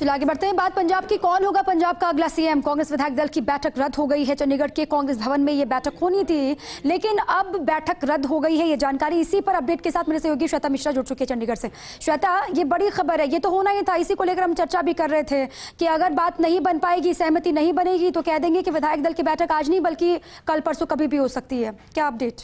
चलिए आगे बढ़ते हैं। बात पंजाब की, कौन होगा पंजाब का अगला सीएम? कांग्रेस विधायक दल की बैठक रद्द हो गई है। चंडीगढ़ के कांग्रेस भवन में ये बैठक होनी थी, लेकिन अब बैठक रद्द हो गई है। ये जानकारी इसी पर अपडेट के साथ मेरे सहयोगी श्वेता मिश्रा जुड़ चुकी है चंडीगढ़ से। श्वेता, ये बड़ी खबर है, ये तो होना ही था, इसी को लेकर हम चर्चा भी कर रहे थे कि अगर बात नहीं बन पाएगी, सहमति नहीं बनेगी, तो कह देंगे कि विधायक दल की बैठक आज नहीं बल्कि कल परसों कभी भी हो सकती है। क्या अपडेट?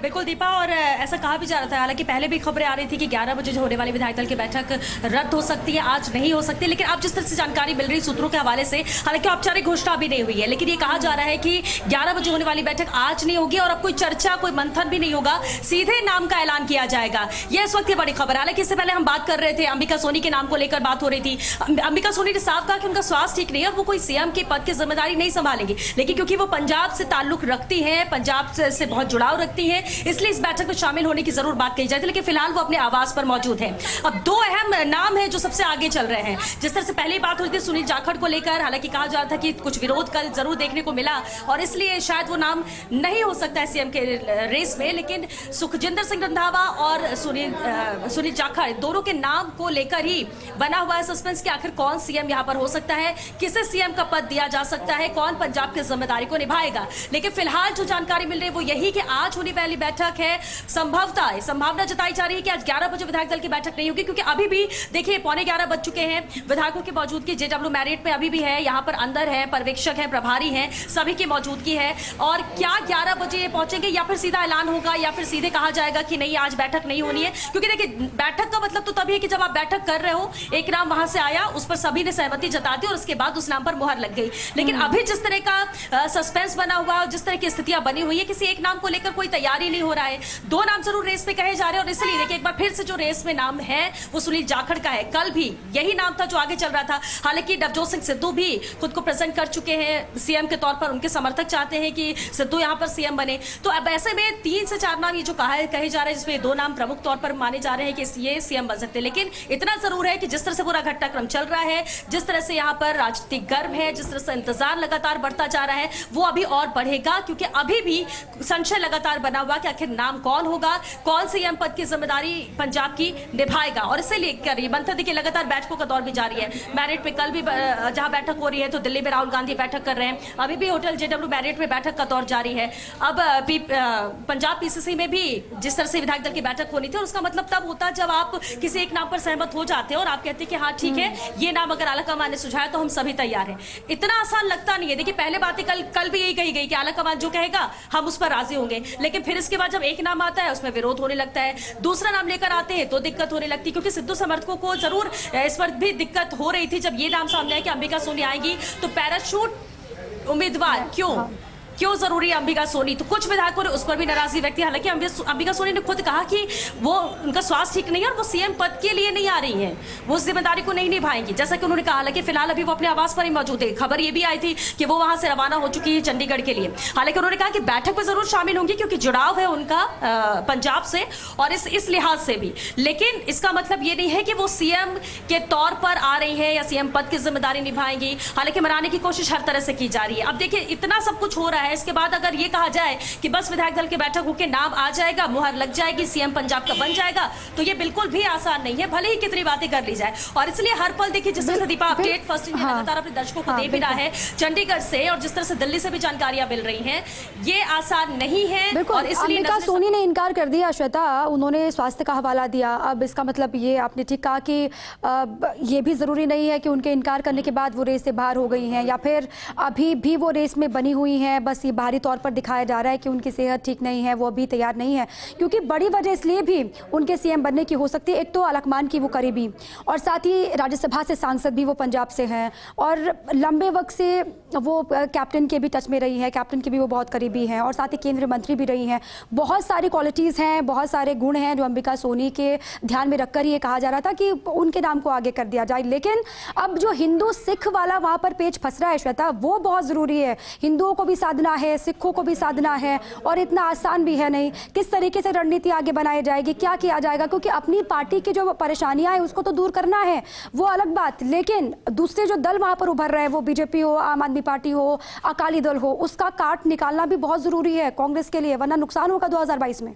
बिल्कुल दीपा, और ऐसा कहा भी जा रहा था, हालांकि पहले भी खबरें आ रही थी कि 11 बजे जो होने वाली विधायक दल की बैठक रद्द हो सकती है, आज नहीं हो सकती। लेकिन अब जिस तरह से जानकारी मिल रही सूत्रों के हवाले से, हालांकि औपचारिक घोषणा भी नहीं हुई है, लेकिन ये कहा जा रहा है कि 11 बजे होने वाली बैठक आज नहीं होगी और अब कोई चर्चा, कोई मंथन भी नहीं होगा, सीधे नाम का ऐलान किया जाएगा। यह इस वक्त की बड़ी खबर है। हालांकि इससे पहले हम बात कर रहे थे, अंबिका सोनी के नाम को लेकर बात हो रही थी। अंबिका सोनी ने साफ कहा कि उनका स्वास्थ्य ठीक नहीं है और वो कोई सीएम के पद की जिम्मेदारी नहीं संभालेंगी, लेकिन क्योंकि वो पंजाब से ताल्लुक रखती है, पंजाब से बहुत जुड़ाव रखती है, इसलिए इस बैठक शामिल होने की जरूर बात कही जाती है। लेकिन फिलहाल वो अपने आवास पर मौजूद है। अब दो अहम नाम हैं जो सबसे आगे चल रहे हैं। जिस तरह से पहले बात हुई थी सुनील जाखड़ को लेकर, हालांकि कहा जा रहा था कि कुछ विरोध कल जरूर देखने को मिला और इसलिए शायद वो नाम नहीं हो सकता है सीएम के रेस में, लेकिन सुखजिंदर सिंह रंधावा और सुनील जाखड़ दोनों के नाम को लेकर ही बना हुआ है सस्पेंस कि आखिर कौन सीएम यहां पर हो सकता है, किसे सीएम का पद दिया जा सकता है, कौन पंजाब की जिम्मेदारी को निभाएगा। लेकिन फिलहाल जो जानकारी मिल रही है वो यही कि आज होने वाली बैठक है, संभावना जताई जा रही है कि आज 11 बजे विधायक दल की बैठक नहीं होगी, क्योंकि अभी भी देखिए 11:15 बज चुके हैं। विधायकों की मौजूदगी जेडब्ल्यू मैरिट में अभी भी है, यहाँ पर अंदर है, पर्यवेक्षक है, प्रभारी हैं, सभी की मौजूदगी है। और क्या 11 बजे पहुंचेंगे या फिर सीधा ऐलान होगा या फिर सीधे कहा जाएगा कि नहीं आज बैठक नहीं होनी है? क्योंकि देखिए बैठक का मतलब तो तभी है कि जब आप बैठक कर रहे हो, एक नाम वहां से आया, उस पर सभी ने सहमति जता दी और उसके बाद उस नाम पर मुहर लग गई। लेकिन अभी जिस तरह का सस्पेंस बना हुआ है, जिस तरह की स्थितियां बनी हुई है, किसी एक नाम को लेकर कोई तैयारी नहीं हो रहा है। दो नाम जरूर रेस में कहे जा रहे हैं और इसलिए देखिए एक बार फिर से जो रेस में नाम है वो सुनील जाखड़ का है। कल भी यही नाम था जो आगे चल रहा था। हालांकि नवजोत सिंह सिद्धू भी खुद को प्रेजेंट कर चुके हैं सीएम के तौर पर, उनके समर्थक चाहते हैं कि सिद्धू यहां पर सीएम बने। तो अब ऐसे में 3 से 4 नाम ये जो कहे जा रहे हैं, जिसमें 2 नाम प्रमुख तौर पर माने जा रहे हैं कि ये सीएम बन सकते हैं। लेकिन इतना जरूर है कि जिस तरह से पूरा घटनाक्रम चल रहा है, जिस तरह से यहाँ पर राजनीतिक गर्व है, जिस तरह से इंतजार लगातार बढ़ता जा रहा है, वो अभी और बढ़ेगा, क्योंकि अभी भी संशय लगातार बना हुआ कि आखिर नाम कौन होगा, कौन सीएम पद की जिम्मेदारी पंजाब की निभाएगा। और इसे लेकर ये मंथन देखिए लगातार बैठकों का दौर भी जारी है। मैरिट पे कल भी जहां बैठक हो रही है, तो दिल्ली में राहुल गांधी बैठक कर रहे हैं, अभी भी होटल जेडब्ल्यू मैरिट में बैठक का दौर जारी है। अब पंजाब पीसीसी में भी जिस तरह से विधायक दल की बैठक होनी थी, और उसका मतलब तब होता जब आप किसी एक नाम पर सहमत हो जाते हैं और आप कहते हैं कि हाँ ठीक है, ये नाम अगर आलाकमान ने सुझाया तो हम सभी तैयार हैं। इतना आसान लगता नहीं है। देखिए पहले बातें कल भी यही कही गई कि आलाकमान जो कहेगा हम उस पर राजी होंगे, लेकिन फिर इसके बाद जब एक नाम आता है उसमें विरोध होने लगता है, दूसरा नाम लेकर आते हैं तो दिक्कत होने लगती है। क्योंकि सिद्धू समर्थकों को जरूर इस पर भी दिक्कत हो रही थी जब ये नाम सामने आया कि अंबिका सोनी आएगी, तो पैराशूट उम्मीदवार क्यों जरूरी है अंबिका सोनी? तो कुछ विधायकों ने उस पर भी नाराजगी व्यक्त की। हालांकि अंबिका सोनी ने खुद कहा कि वो उनका स्वास्थ्य ठीक नहीं है और वो सीएम पद के लिए नहीं आ रही हैं, वो उस जिम्मेदारी को नहीं निभाएंगी, जैसा कि उन्होंने कहा। हालांकि फिलहाल अभी वो अपने आवास पर ही मौजूद है। खबर ये भी आई थी कि वो वहां से रवाना हो चुकी है चंडीगढ़ के लिए। हालांकि उन्होंने कहा कि बैठक में जरूर शामिल होंगी क्योंकि जुड़ाव है उनका पंजाब से और इस लिहाज से भी, लेकिन इसका मतलब ये नहीं है कि वो सीएम के तौर पर आ रही है या सीएम पद की जिम्मेदारी निभाएंगी। हालांकि मनाने की कोशिश हर तरह से की जा रही है। अब देखिए इतना सब कुछ हो रहा है, इसके बाद अगर ये कहा जाए कि बस विधायक दल की बैठक होकर नाम आ जाएगा, मुहर लग जाएगी, सीएम पंजाब का बन जाएगा, तो ये बिल्कुल भी आसान नहीं है, भले ही कितनी बातें कर ली जाए। और इसलिए हर पल देखिए जिस तरह से दीपा अपडेट फर्स्ट इंडिया लगातार अपने दर्शकों को दे भी रहा है चंडीगढ़ से, और जिस तरह से दिल्ली से भी जानकारियां मिल रही हैं, ये आसान नहीं है। और इसलिए अंबिका सोनी ने इनकार कर दिया श्वेता, उन्होंने स्वास्थ्य का हवाला दिया। अब इसका मतलब ये आपने ठीक कहा कि ये भी जरूरी नहीं है कि उनके इनकार करने के बाद वो रेस से बाहर हो गई हैं, या फिर अभी भी वो रेस में बनी हुई हैं, बस ये बाहरी तौर पर दिखाया जा रहा है कि उनकी सेहत ठीक नहीं है, वो अभी तैयार नहीं है। क्योंकि बड़ी वजह इसलिए भी उनके सीएम बनने की हो सकती है, एक तो आलाकमान की वो करीबी, और साथ ही राज्यसभा से सांसद भी वो पंजाब से हैं, और लंबे वक्त से वो कैप्टन के भी टच में रही है, कैप्टन के भी वो बहुत करीबी हैं, और साथ ही केंद्रीय मंत्री भी रही हैं। बहुत सारी क्वालिटीज़ हैं, बहुत सारे गुण हैं जो अंबिका सोनी के ध्यान में रखकर ये कहा जा रहा था कि उनके नाम को आगे कर दिया जाए। लेकिन अब जो हिंदू सिख वाला वहाँ पर पेच फंस रहा है श्वेता, वो बहुत ज़रूरी है। हिंदुओं को भी साधना है, सिखों को भी साधना है, और इतना आसान भी है नहीं। किस तरीके से रणनीति आगे बनाई जाएगी, क्या किया जाएगा, क्योंकि अपनी पार्टी की जो परेशानियां हैं उसको तो दूर करना है, वो अलग बात, लेकिन दूसरे जो दल वहां पर उभर रहे हैं, वो बीजेपी हो, आम आदमी पार्टी हो, अकाली दल हो, उसका काट निकालना भी बहुत जरूरी है कांग्रेस के लिए, वरना नुकसान होगा 2022 में।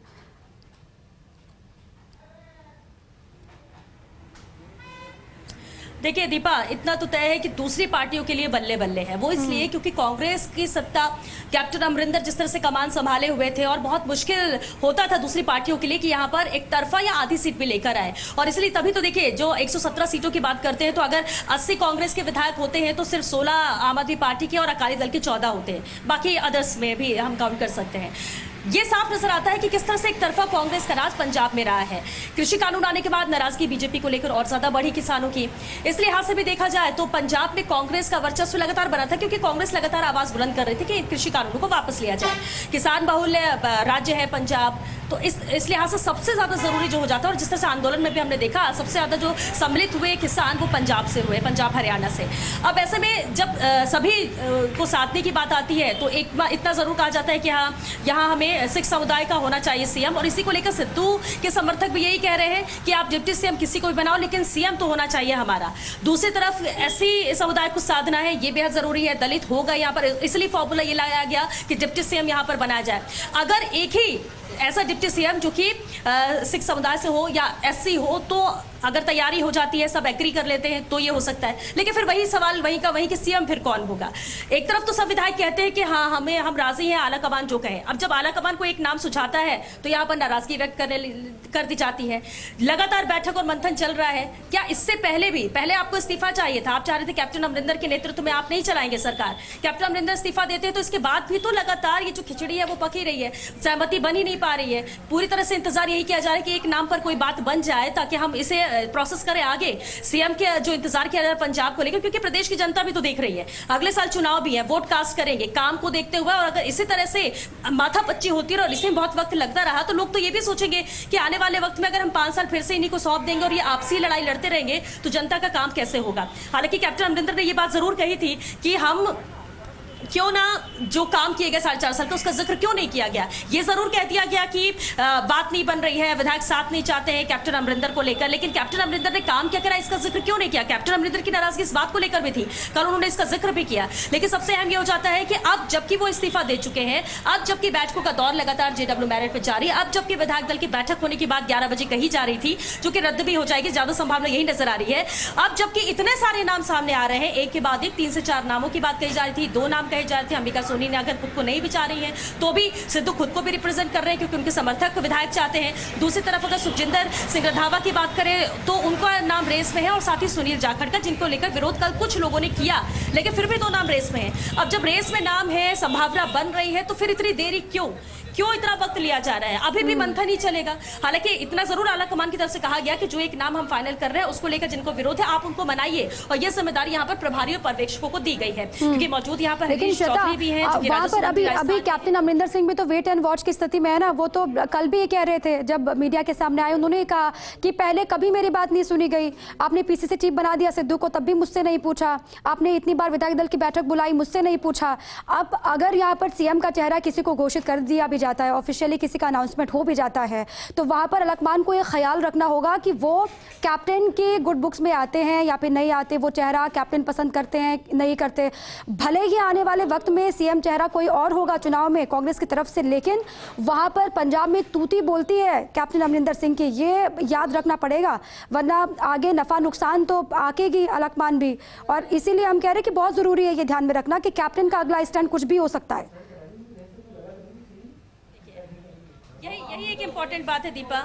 देखिए दीपा, इतना तो तय है कि दूसरी पार्टियों के लिए बल्ले बल्ले है। वो इसलिए क्योंकि कांग्रेस की सत्ता कैप्टन अमरिंदर जिस तरह से कमान संभाले हुए थे और बहुत मुश्किल होता था दूसरी पार्टियों के लिए कि यहाँ पर एक तरफा या आधी सीट भी लेकर आए। और इसलिए तभी तो देखिए जो 117 सीटों की बात करते हैं तो अगर 80 कांग्रेस के विधायक होते हैं तो सिर्फ 16 आम आदमी पार्टी के और अकाली दल के 14 होते हैं, बाकी अदर्स में भी हम काउंट कर सकते हैं। ये साफ नजर आता है कि किस तरह से एक तरफा कांग्रेस का राज पंजाब में रहा है। कृषि कानून आने के बाद नाराजगी बीजेपी को लेकर और ज्यादा बढ़ी किसानों की। इस लिहाज से भी देखा जाए तो पंजाब में कांग्रेस का वर्चस्व लगातार बना था क्योंकि कांग्रेस लगातार आवाज बुलंद कर रही थी कि इन कृषि कानूनों को वापस लिया जाए। किसान बहुल्य राज्य है पंजाब, तो इस लिहाज से सबसे ज्यादा जरूरी जो हो जाता है, और जिस तरह से आंदोलन में भी हमने देखा सबसे ज्यादा जो सम्मिलित हुए किसान वो पंजाब से हुए, पंजाब हरियाणा से। अब ऐसे में जब सभी को साधने की बात आती है तो एक बार इतना जरूर कहा जाता है कि हाँ यहाँ हमें सिख समुदाय का होना चाहिए सीएम, और इसी को लेकर सिद्धू के समर्थक भी यही कह रहे हैं कि आप डिप्टी सीएम किसी को भी बनाओ लेकिन सीएम तो होना चाहिए हमारा। दूसरी तरफ एससी समुदाय को साधना है, ये बेहद जरूरी है। दलित होगा यहाँ पर, इसलिए फॉर्मूला ये लाया गया कि डिप्टी सीएम यहाँ पर बनाया जाए। अगर एक ही ऐसा डिप्टी सीएम जो कि सिख समुदाय से हो या एससी हो तो अगर तैयारी हो जाती है, सब एग्री कर लेते हैं तो ये हो सकता है। लेकिन फिर वही सवाल वही का वही कि सीएम फिर कौन होगा। एक तरफ तो सब विधायक कहते हैं कि हाँ हम राजी हैं, आला कमान जो कहे। अब जब आला कमान को एक नाम सुझाता है तो यहाँ पर नाराजगी व्यक्त कर दी जाती है। लगातार बैठक और मंथन चल रहा है। क्या इससे पहले आपको इस्तीफा चाहिए था? आप चाह रहे थे कैप्टन अमरिंदर के नेतृत्व में आप नहीं चलाएंगे सरकार। कैप्टन अमरिंदर इस्तीफा देते हैं तो इसके बाद भी तो लगातार ये जो खिचड़ी है वो पक ही रही है, सहमति बन ही नहीं पा रही है। पूरी तरह से इंतजार यही किया जा रहा है कि एक नाम पर कोई बात बन जाए ताकि हम इसे प्रोसेस करें आगे। सीएम के जो इंतजार किया जा रहा है पंजाब को लेकर, क्योंकि प्रदेश की जनता भी तो देख रही है, अगले साल चुनाव भी है, वोट कास्ट करेंगे काम को देखते हुए। और अगर इसी तरह से माथापच्ची होती है और इसमें बहुत वक्त लगता रहा तो लोग तो ये भी सोचेंगे कि आने वाले वक्त में अगर हम 5 साल फिर से इन्हीं को सौंप देंगे और ये आपसी लड़ाई लड़ते रहेंगे तो जनता का काम कैसे होगा। हालांकि कैप्टन अमरिंदर ने ये बात जरूर कही थी कि हम क्यों ना जो काम किए गए 4.5 साल का उसका जिक्र क्यों नहीं किया गया। ये जरूर कह दिया गया कि बात नहीं बन रही है, विधायक साथ नहीं चाहते हैं कैप्टन अमरिंदर को लेकर, लेकिन कैप्टन अमरिंदर ने काम क्या करा इसका जिक्र क्यों नहीं किया। कैप्टन अमरिंदर की नाराजगी इस बात को लेकर भी थी, कल उन्होंने इसका जिक्र भी किया। लेकिन सबसे अहम ये हो जाता है कि अब जबकि वो इस्तीफा दे चुके हैं, अब जबकि बैठकों का दौर लगातार जेडब्ल्यू मैरिट पे जारी, अब जबकि विधायक दल की बैठक होने की बात 11 बजे कही जा रही थी जो कि रद्द भी हो जाएगी, ज्यादा संभावना यही नजर आ रही है। अब जबकि इतने सारे नाम सामने आ रहे हैं, एक के बाद एक 3 से 4 नामों की बात कही जा रही थी, 2 नाम कहे जा रहे थे। अंबिका सोनी ने अगर खुद को नहीं बिचा रही है तो भी सिद्धू खुद को भी रिप्रेजेंट कर रहे हैं क्योंकि उनके समर्थक विधायक चाहते हैं। दूसरी तरफ अगर सुखजिंदर सिंह रंधावा की बात करें तो उनका नाम रेस में है, और साथ ही सुनील जाखड़ का, जिनको लेकर विरोध कल कुछ लोगों ने किया, लेकिन फिर भी 2 नाम रेस में है। अब जब रेस में नाम है, संभावना बन रही है, तो फिर इतनी देरी क्यों इतना वक्त लिया जा रहा है? अभी भी मंथन ही चलेगा। हालांकि इतना जरूर आला कमान की तरफ से कहा गया कि जो एक नाम हम फाइनल कर रहे हैं उसको लेकर जिनको विरोध है आप उनको मनाइए, और यह जिम्मेदारी यहाँ पर प्रभारी और पर्यवेक्षकों को दी गई है क्योंकि मौजूद यहाँ पर लेकिन चौधरी भी है वहाँ पर अभी कैप्टन अमरिंदर सिंह भी तो वेट एंड वॉच की स्थिति में है ना। वो तो कल भी ये कह रहे थे जब मीडिया के सामने आए, उन्होंने कहा कि पहले कभी मेरी बात नहीं सुनी गई, आपने पीसीसी चीफ बना दिया सिद्धू को, तब भी मुझसे नहीं पूछा, आपने इतनी बार विधायक दल की बैठक बुलाई, मुझसे नहीं पूछा। अब अगर यहाँ पर सीएम का चेहरा किसी को घोषित कर दिया भी जाता है, ऑफिशियली किसी का अनाउंसमेंट हो भी जाता है, तो वहां पर अलकमान को यह ख्याल रखना होगा कि वो कैप्टन के गुड बुक्स में आते हैं या फिर नहीं आते, वो चेहरा कैप्टन पसंद करते हैं नहीं करते। भले ही आने वाले वक्त में सीएम चेहरा कोई और होगा चुनाव में कांग्रेस की तरफ से, लेकिन वहां पर पंजाब में तूती बोलती है कैप्टन अमरिंदर सिंह की, ये याद रखना पड़ेगा, वरना आगे नफा नुकसान तो आकेगी अलकमान भी। और इसीलिए हम कह रहे हैं कि बहुत जरूरी है ये ध्यान में रखना कि कैप्टन का अगला स्टैंड कुछ भी हो सकता है। यही एक इम्पॉर्टेंट बात है दीपा,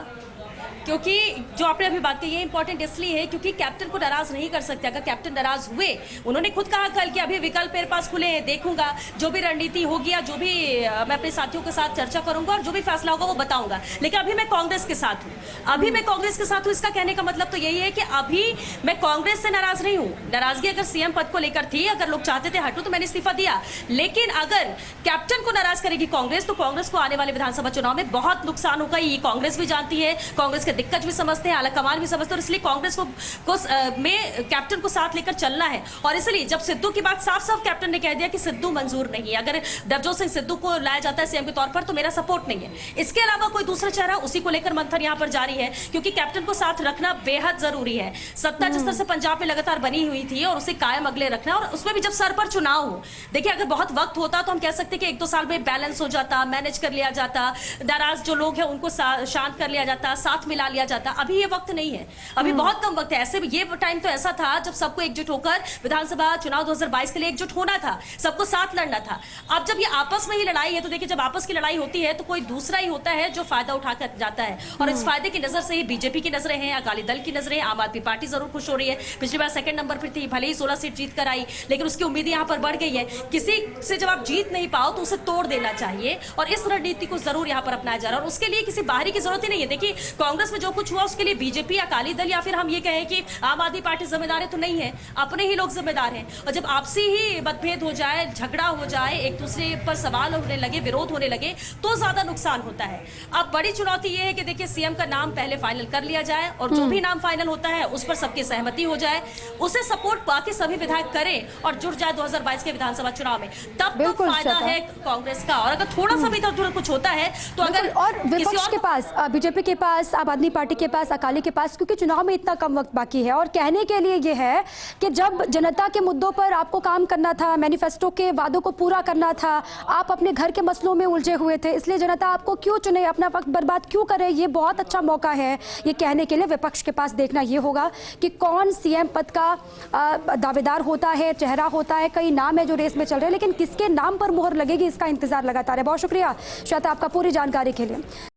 क्योंकि जो आपने अभी बात की ये इंपॉर्टेंट इसलिए है क्योंकि कैप्टन को नाराज नहीं कर सकते। अगर कैप्टन नाराज हुए, उन्होंने खुद कहा कल कि अभी विकल्प मेरे पास खुले हैं, देखूंगा जो भी रणनीति होगी या जो भी मैं अपने साथियों के साथ चर्चा करूंगा और जो भी फैसला होगा वो बताऊंगा, लेकिन अभी मैं कांग्रेस के साथ हूँ, अभी मैं कांग्रेस के साथ हूँ। इसका कहने का मतलब तो यही है कि अभी मैं कांग्रेस से नाराज नहीं हूँ। नाराजगी अगर सीएम पद को लेकर थी, अगर लोग चाहते थे हटो, तो मैंने इस्तीफा दिया, लेकिन अगर कैप्टन को नाराज करेगी कांग्रेस तो कांग्रेस को आने वाले विधानसभा चुनाव में बहुत नुकसान होगा। ये कांग्रेस भी जानती है, कांग्रेस के दिक्कत भी समझते हैं, आला कमान भी समझते हैं, और इसलिए कांग्रेस को में कैप्टन को साथ लेकर चलना है। और इसलिए जब सिद्धू की बात साफ साफ कैप्टन ने कह दिया कि सिद्धू मंजूर नहीं है, अगर नवजोत सिंह सिद्धू को लाया जाता है सीएम के तौर पर तो मेरा सपोर्ट नहीं है। इसके अलावा कोई दूसरा चेहरा, उसी को लेकर मंथन यहां पर जारी है क्योंकि कैप्टन को साथ रखना बेहद जरूरी है। सत्ता जिस तरह से पंजाब में लगातार बनी हुई थी और उसे कायम अगले रखना, और उसमें भी जब सर पर चुनाव हो, देखिए अगर बहुत वक्त होता तो हम कह सकते कि 1-2 साल में बैलेंस हो जाता, मैनेज कर लिया जाता, नाराज जो लोग हैं उनको शांत कर लिया जाता, साथ मिला लिया जाता। अभी ये वक्त नहीं है, अभी बहुत कम वक्त है। ऐसे ये टाइम तो ऐसा था जब सबको एकजुट होकर विधानसभा चुनाव 2022 के लिए एकजुट होना था, सबको साथ लड़ना था। अब जब ये आपस में ही लड़ाई है तो देखिए, जब आपस की लड़ाई होती है तो कोई दूसरा ही होता है जो फायदा उठाकर जाता है, और इस फायदे की नजर से ही बीजेपी की नजरें हैं, अकाली दल की नजरें, आम आदमी पार्टी जरूर खुश हो रही है। पिछली बार सेकंड नंबर पर थी, भले ही 16 सीट जीत कर आई, लेकिन उसकी उम्मीद यहाँ पर बढ़ गई है। किसी से जब आप जीत नहीं पाओ तो उसे तोड़ देना चाहिए, और इस रणनीति को जरूर यहाँ पर अपनाया जा रहा है, और उसके लिए किसी बाहरी की जरूरत ही नहीं है। देखिए, कांग्रेस में जो कुछ हुआ उसके लिए बीजेपी, अकाली दल, या फिर हम ये कहें कि आम आदमी पार्टी जिम्मेदार है, तो नहीं है, अपने ही लोग जिम्मेदार हैं। और जब आपसी ही मतभेद हो जाए, झगड़ा हो जाए, एक दूसरे पर सवाल होने लगे, विरोध होने लगे, तो ज्यादा नुकसान होता है। अब बड़ी चुनौती ये है कि देखिए, सीएम का नाम पहले फाइनल कर लिया जाए, और जो भी नाम फाइनल होता है उस पर सबकी सहमति हो जाए, उसे सपोर्ट बाकी सभी विधायक करें और जुड़ जाए 2022 के विधानसभा चुनाव में, तब तो फायदा है कांग्रेस का। और अगर थोड़ा सा भी इधर कुछ होता है तो अगर और विपक्ष के पास, बीजेपी के पास, आम आदमी पार्टी के पास, अकाली के पास, क्योंकि चुनाव में इतना कम वक्त बाकी है, और कहने के लिए ये है कि जब जनता के मुद्दों पर आपको काम करना था, मैनिफेस्टो के वादों को पूरा करना था, आप अपने घर के मसलों में उलझे हुए थे, इसलिए जनता आपको क्यों चुने, अपना वक्त बर्बाद क्यों करे। ये बहुत अच्छा मौका है ये कहने के लिए। विपक्ष के पास देखना ये होगा कि कौन सीएम पद का दावेदार होता है, चेहरा होता है। कई नाम है जो रेस में चल रहे हैं, लेकिन किसके नाम पर मुहर लगेगी इसका इंतजार लगातार है। बहुत शुक्रिया श्वेता आपका पूरी जानकारी के लिए।